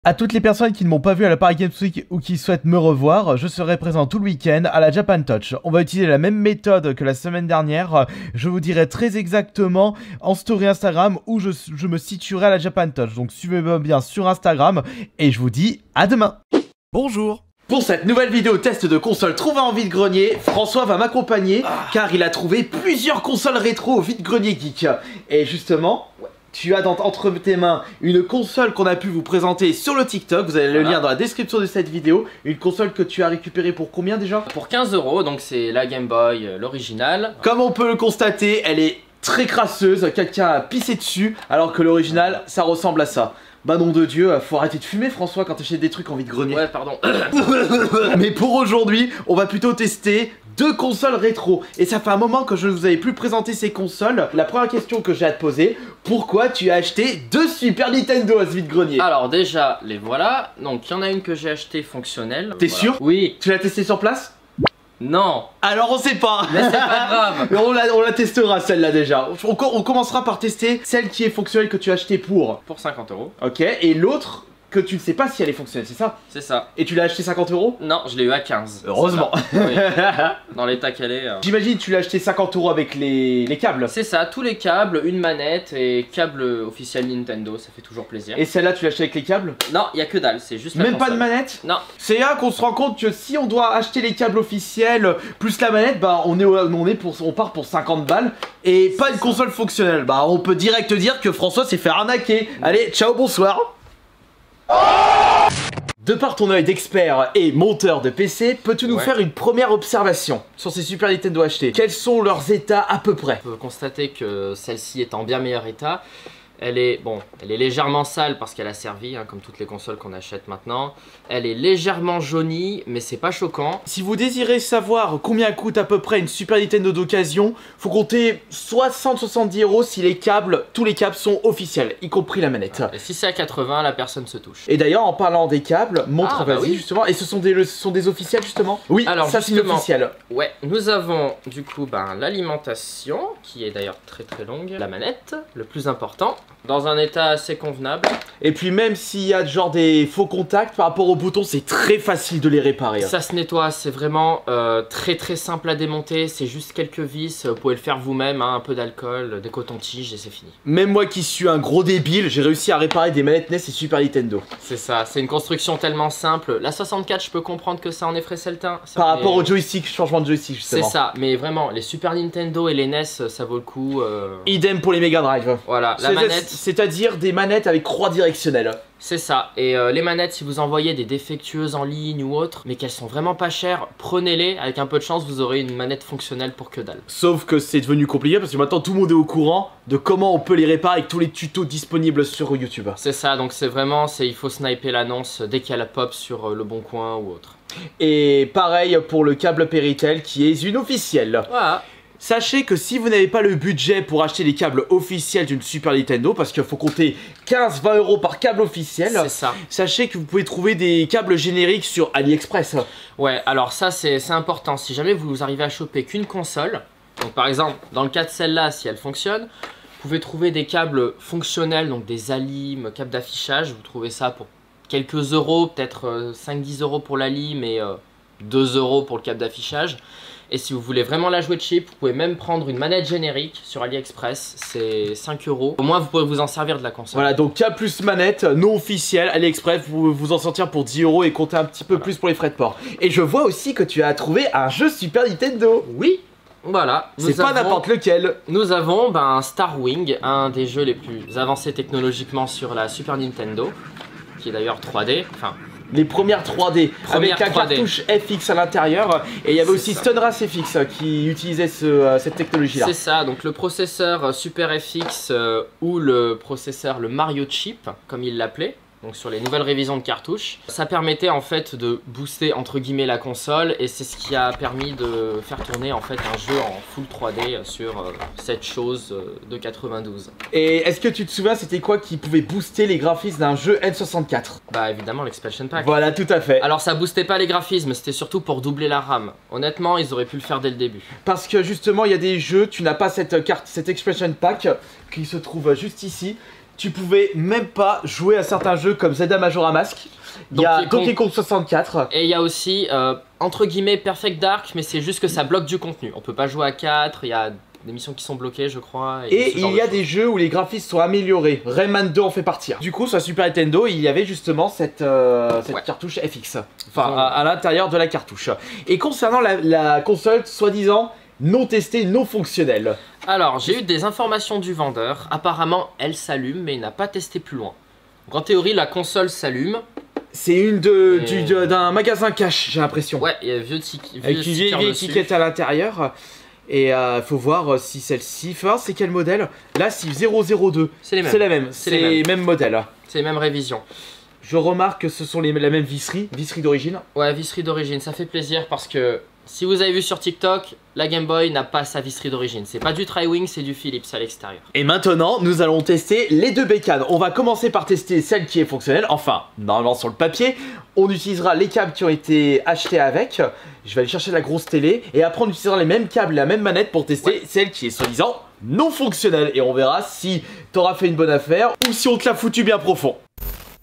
À toutes les personnes qui ne m'ont pas vu à la Paris Games Week ou qui souhaitent me revoir, je serai présent tout le week-end à la Japan Touch. On va utiliser la même méthode que la semaine dernière. Je vous dirai très exactement en story Instagram où je me situerai à la Japan Touch. Donc suivez-moi bien sur Instagram et je vous dis à demain. Bonjour. Pour cette nouvelle vidéo test de console trouvée en vide-grenier, François va m'accompagner car il a trouvé plusieurs consoles rétro au vide-grenier geek. Et justement... tu as entre tes mains une console qu'on a pu vous présenter sur le TikTok, vous avez le lien dans la description de cette vidéo. Une console que tu as récupérée pour combien déjà? Pour 15 €, donc c'est la Game Boy, l'original. Comme on peut le constater, elle est très crasseuse, quelqu'un a pissé dessus, alors que l'original, ça ressemble à ça. Bah nom de Dieu, faut arrêter de fumer François quand t'achètes des trucs en vide-grenier. Ouais, pardon. Mais pour aujourd'hui, on va plutôt tester deux consoles rétro. Et ça fait un moment que je ne vous avais plus présenté ces consoles. La première question que j'ai à te poser, pourquoi tu as acheté deux Super Nintendo à ce vide-grenier? Alors déjà, les voilà. Donc il y en a une que j'ai achetée fonctionnelle. T'es sûr? Oui. Tu l'as testé sur place? Non. Alors on sait pas. Mais c'est pas grave. Mais on la testera celle-là déjà. On commencera par tester celle qui est fonctionnelle que tu as acheté pour 50 €. Ok, et l'autre que tu ne sais pas si elle est fonctionnelle, c'est ça? C'est ça. Et tu l'as acheté 50 €? Non, je l'ai eu à 15. Heureusement. Oui. Dans l'état qu'elle est. J'imagine tu l'as acheté 50 € avec les câbles. C'est ça, tous les câbles, une manette et câble officiel Nintendo, ça fait toujours plaisir. Et celle-là tu l'as acheté avec les câbles? Non, il y a que dalle, c'est juste la Même pas de console. manette? Non. C'est là qu'on se rend compte que si on doit acheter les câbles officiels plus la manette, bah on part pour 50 balles et pas une console fonctionnelle. Bah on peut direct dire que François s'est fait arnaquer. Allez, ciao, bonsoir. De par ton œil d'expert et monteur de PC, peux-tu nous faire une première observation sur ces Super Nintendo achetés? Quels sont leurs états à peu près? On peut constater que celle-ci est en bien meilleur état. Elle est légèrement sale parce qu'elle a servi, hein, comme toutes les consoles qu'on achète maintenant. Elle est légèrement jaunie, mais c'est pas choquant. Si vous désirez savoir combien coûte à peu près une Super Nintendo d'occasion, faut compter 60-70 € si les câbles, tous les câbles sont officiels, y compris la manette. Et si c'est à 80, la personne se touche. Et d'ailleurs, en parlant des câbles, montre, vas-y, oui. justement. Et ce sont des officiels, justement? Oui, alors ça c'est une officielle. Ouais, nous avons du coup l'alimentation, qui est d'ailleurs très très longue. La manette, le plus important, dans un état assez convenable. Et puis même s'il y a genre des faux contacts par rapport aux boutons, c'est très facile de les réparer. Ça se nettoie, c'est vraiment très très simple à démonter. C'est juste quelques vis, vous pouvez le faire vous-même, hein, un peu d'alcool, des cotons-tiges et c'est fini. Même moi qui suis un gros débile, j'ai réussi à réparer des manettes NES et Super Nintendo. C'est ça, c'est une construction tellement simple. La 64, je peux comprendre que ça en effraie certains. Par rapport au joystick, changement de joystick justement. C'est ça, mais vraiment, les Super Nintendo et les NES, ça vaut le coup. Idem pour les Mega Drive. Voilà, la manette. C'est-à-dire des manettes avec croix directionnelle. C'est ça, et les manettes, si vous envoyez des défectueuses en ligne ou autre, mais qu'elles sont vraiment pas chères, prenez-les, avec un peu de chance, vous aurez une manette fonctionnelle pour que dalle. Sauf que c'est devenu compliqué parce que maintenant tout le monde est au courant de comment on peut les réparer avec tous les tutos disponibles sur YouTube. C'est ça, donc c'est vraiment, il faut sniper l'annonce dès qu'elle pop sur Le Bon Coin ou autre. Et pareil pour le câble Péritel qui est une officielle. Voilà. Sachez que si vous n'avez pas le budget pour acheter les câbles officiels d'une Super Nintendo, parce qu'il faut compter 15-20 € par câble officiel, c'est ça. Sachez que vous pouvez trouver des câbles génériques sur AliExpress. Ouais, alors ça c'est important, si jamais vous arrivez à choper qu'une console, donc par exemple dans le cas de celle-là, si elle fonctionne, vous pouvez trouver des câbles fonctionnels, donc des alimes, câbles d'affichage, vous trouvez ça pour quelques euros, peut-être 5-10 € pour l'alim et 2 € pour le câble d'affichage. Et si vous voulez vraiment la jouer cheap, vous pouvez même prendre une manette générique sur AliExpress, c'est 5 €. Au moins vous pourrez vous en servir de la console. Voilà, donc câble plus manette, non officielle, AliExpress, vous pouvez vous en sortir pour 10 € et compter un petit peu plus pour les frais de port. Et je vois aussi que tu as trouvé un jeu Super Nintendo. Oui, voilà. C'est pas n'importe lequel. Nous avons Starwing, un des jeux les plus avancés technologiquement sur la Super Nintendo, qui est d'ailleurs 3D, enfin... les premières 3D, avec un cartouche FX à l'intérieur, et il y avait aussi Stunras FX qui utilisait cette technologie là. C'est ça, donc le processeur Super FX ou le processeur le Mario Chip, comme il l'appelait, donc sur les nouvelles révisions de cartouches, ça permettait en fait de booster entre guillemets la console, et c'est ce qui a permis de faire tourner en fait un jeu en full 3D sur cette chose de 92. Et est-ce que tu te souviens c'était quoi qui pouvait booster les graphismes d'un jeu N64? Bah évidemment l'expansion pack. Voilà, tout à fait. Alors ça boostait pas les graphismes, c'était surtout pour doubler la RAM. Honnêtement ils auraient pu le faire dès le début. Parce que justement il y a des jeux, tu n'as pas cette expansion pack qui se trouve juste ici. tu pouvais même pas jouer à certains jeux comme Zelda Majora Mask. Il y a Donkey Kong 64. Et il y a aussi, entre guillemets, Perfect Dark, mais c'est juste que ça bloque du contenu. On peut pas jouer à 4, il y a des missions qui sont bloquées, je crois. Et il y a des jeux où les graphismes sont améliorés. Rayman 2 en fait partie. Du coup, sur la Super Nintendo, il y avait justement cette cartouche FX. Enfin, à l'intérieur de la cartouche. Et concernant la console, soi-disant non testée, non fonctionnelle. Alors, j'ai eu des informations du vendeur. Apparemment, elle s'allume, mais il n'a pas testé plus loin. Donc, en théorie, la console s'allume. C'est une d'un magasin cash, j'ai l'impression. Ouais, il y a vieux ticket. Avec une vieille étiquette à l'intérieur. Et faut voir si celle-ci. Faut voir c'est quel modèle. Là, c'est 002. C'est les mêmes. C'est la même. C'est les mêmes modèles. C'est les mêmes révisions. Je remarque que ce sont la même visserie d'origine. Ouais, visserie d'origine. Ça fait plaisir parce que si vous avez vu sur TikTok, la Game Boy n'a pas sa visserie d'origine. C'est pas du Tri-Wing, c'est du Philips à l'extérieur. Et maintenant, nous allons tester les deux bécanes. On va commencer par tester celle qui est fonctionnelle. Enfin, normalement sur le papier. On utilisera les câbles qui ont été achetés avec. Je vais aller chercher la grosse télé. Et après, on utilisera les mêmes câbles et la même manette pour tester celle qui est soi-disant non fonctionnelle. Et on verra si t'auras fait une bonne affaire ou si on te l'a foutu bien profond.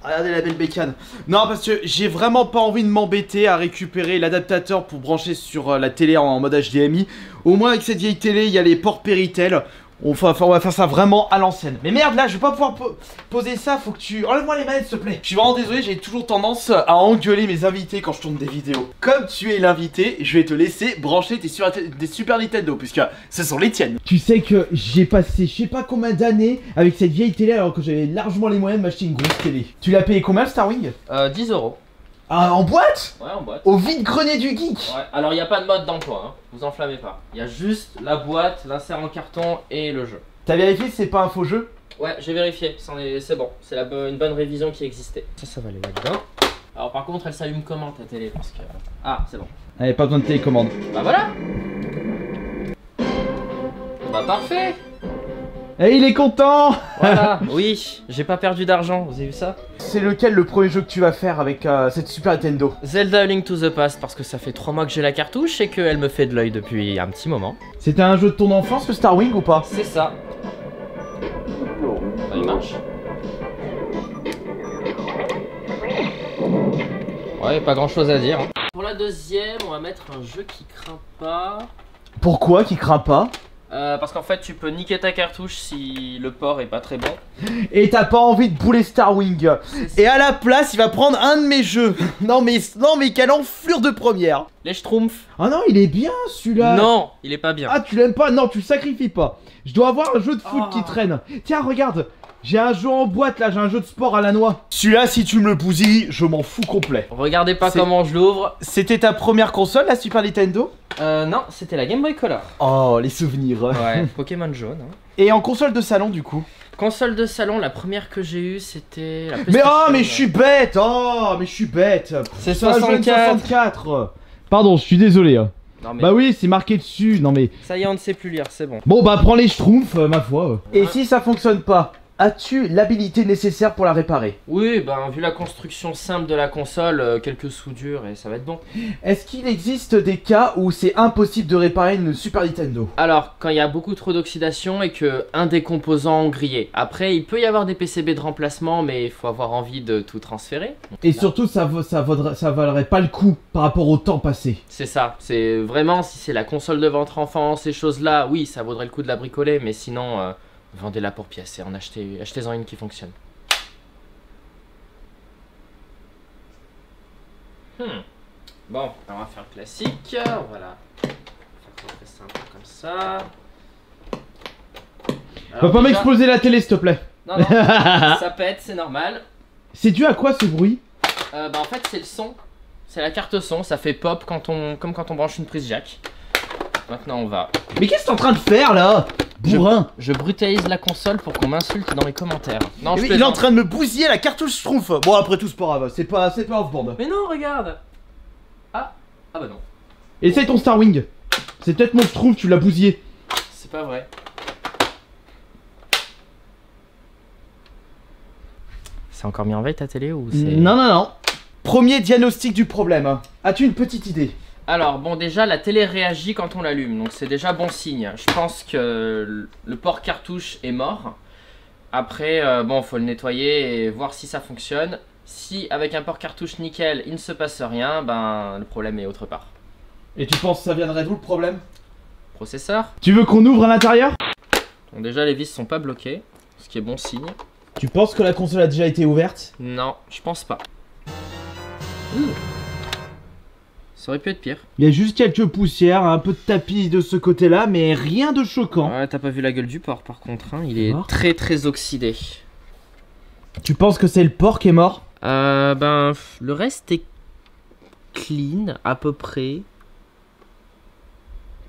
Regardez la belle bécane. Non, parce que j'ai vraiment pas envie de m'embêter à récupérer l'adaptateur pour brancher sur la télé en mode HDMI. Au moins avec cette vieille télé, il y a les ports Péritel. On va faire ça vraiment à l'ancienne. Mais merde, là, je vais pas pouvoir poser ça. Faut que tu... Enlève-moi les manettes, s'il te plaît. Je suis vraiment désolé, j'ai toujours tendance à engueuler mes invités quand je tourne des vidéos. Comme tu es l'invité, je vais te laisser brancher des Super Nintendo, puisque ce sont les tiennes. Tu sais que j'ai passé je sais pas combien d'années avec cette vieille télé alors que j'avais largement les moyens de m'acheter une grosse télé. Tu l'as payé combien, le Starwing? 10 €. Ah, en boîte? Ouais, en boîte. Au vide-grenier du geek. Ouais, alors il n'y a pas de mode d'emploi, hein. Vous enflammez pas. Il y a juste la boîte, l'insert en carton et le jeu. T'as vérifié si c'est pas un faux jeu? Ouais, j'ai vérifié, c'est bon. C'est une bonne révision qui existait. Ça va aller là-dedans. Alors par contre, elle s'allume comment ta télé? Parce que... Ah, c'est bon. Allez, pas besoin de télécommande. Bah voilà. Bah parfait. Et il est content. Voilà, oui, j'ai pas perdu d'argent, vous avez vu ça? C'est lequel le premier jeu que tu vas faire avec cette Super Nintendo? Zelda A Link to the Past, parce que ça fait 3 mois que j'ai la cartouche et qu'elle me fait de l'œil depuis un petit moment. C'était un jeu de ton enfance, le Starwing, ou pas? C'est ça. Bah, il marche. Ouais, pas grand chose à dire. Hein. Pour la deuxième, on va mettre un jeu qui craint pas. Pourquoi qui craint pas? Parce qu'en fait tu peux niquer ta cartouche si le port est pas très bon. Et t'as pas envie de bouler Starwing. Et à la place il va prendre un de mes jeux. non mais quelle enflure de première. Les Schtroumpfs. Ah non, il est bien celui-là. Non, il est pas bien. Ah, tu l'aimes pas? Non, tu le sacrifies pas. Je dois avoir un jeu de foot qui traîne. Tiens, regarde. J'ai un jeu en boîte là, j'ai un jeu de sport à la noix. Celui-là, si tu me le bousilles, je m'en fous complet. Regardez pas comment je l'ouvre. C'était ta première console, la Super Nintendo? Non, c'était la Game Boy Color. Oh, les souvenirs. Ouais, Pokémon jaune. Hein. Et en console de salon du coup? Console de salon, la première que j'ai eue, c'était la PlayStation. Mais oh, mais je suis bête. Oh, mais je suis bête. C'est 64. Pardon, je suis désolé. Non, mais... Bah oui, c'est marqué dessus. Non mais... Ça y est, on ne sait plus lire, c'est bon. Bon bah prends les Schtroumpfs, ma foi. Et si ça fonctionne pas? As-tu l'habilité nécessaire pour la réparer? Oui, ben vu la construction simple de la console, quelques soudures et ça va être bon. Est-ce qu'il existe des cas où c'est impossible de réparer une Super Nintendo? Alors, quand il y a beaucoup trop d'oxydation et que un des composants grillé. Après, il peut y avoir des PCB de remplacement, mais il faut avoir envie de tout transférer. Donc, et là, surtout, ça valerait pas le coup par rapport au temps passé. C'est ça, c'est vraiment, si c'est la console de votre enfance, ces choses-là, oui, ça vaudrait le coup de la bricoler, mais sinon... vendez-la pour pièces et achetez-en une qui fonctionne. Bon, on va faire le classique. Voilà. On va faire ça un peu comme ça. Va pas m'exploser la télé, s'il te plaît. Non, non, ça pète, c'est normal. C'est dû à quoi ce bruit? Bah en fait, c'est le son. C'est la carte son, ça fait pop comme quand on branche une prise jack. Maintenant, on va... Mais qu'est-ce que t'es en train de faire là? Bourrin. Je brutalise la console pour qu'on m'insulte dans les commentaires. Non, il est en train de me bousiller la cartouche Schtroumpf. Bon, après tout, c'est pas grave, c'est pas off-board. Mais non, regarde. Ah bah non. Essaye ton Starwing. C'est peut-être mon Schtroumpf, tu l'as bousillé. C'est pas vrai. C'est encore mis en veille ta télé ou c'est... Non, non, non. Premier diagnostic du problème. As-tu une petite idée? Alors bon, déjà la télé réagit quand on l'allume, donc c'est déjà bon signe. Je pense que le port cartouche est mort. Après, bon, faut le nettoyer et voir si ça fonctionne. Si avec un port cartouche nickel, il ne se passe rien, ben le problème est autre part. Et tu penses que ça viendrait d'où le problème? Processeur. Tu veux qu'on ouvre à l'intérieur? Donc déjà les vis sont pas bloquées, ce qui est bon signe. Tu penses que la console a déjà été ouverte? Non, je pense pas. Ça aurait pu être pire. Il y a juste quelques poussières, un peu de tapis de ce côté-là, mais rien de choquant. Ouais, t'as pas vu la gueule du port par contre, hein. Il est Mort. très oxydé. Tu penses que c'est le porc qui est mort? Ben, le reste est clean, à peu près.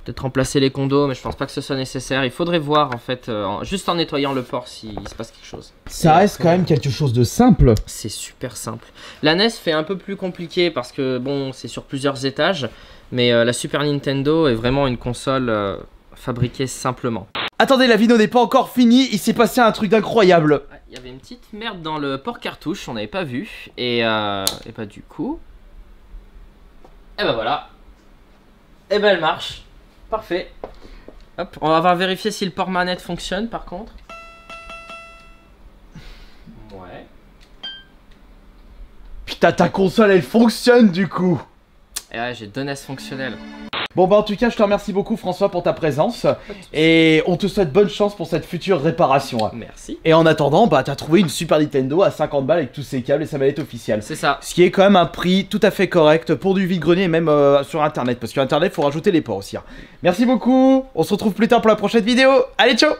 Peut-être remplacer les condos, mais je pense pas que ce soit nécessaire. Il faudrait voir en fait, juste en nettoyant le port s'il se passe quelque chose. Ça reste quand même quelque chose de simple. C'est super simple. La NES fait un peu plus compliqué parce que bon, c'est sur plusieurs étages, mais la Super Nintendo est vraiment une console fabriquée simplement. Attendez, la vidéo n'est pas encore finie, il s'est passé un truc d'incroyable. Il y avait une petite merde dans le port cartouche, on n'avait pas vu, et bah du coup... Et bah voilà. Et bah elle marche. Parfait. Hop, on va vérifier si le port manette fonctionne par contre. Ouais. Putain, ta console elle fonctionne du coup. Et ouais, j'ai 2 NES fonctionnels. Bon bah en tout cas je te remercie beaucoup François pour ta présence. Et on te souhaite bonne chance pour cette future réparation. Merci. Et en attendant, bah t'as trouvé une Super Nintendo à 50 balles avec tous ses câbles et sa manette officielle. C'est ça. Ce qui est quand même un prix tout à fait correct pour du vide-grenier et même sur internet. Parce que sur internet faut rajouter les ports aussi. Merci beaucoup, on se retrouve plus tard pour la prochaine vidéo. Allez ciao.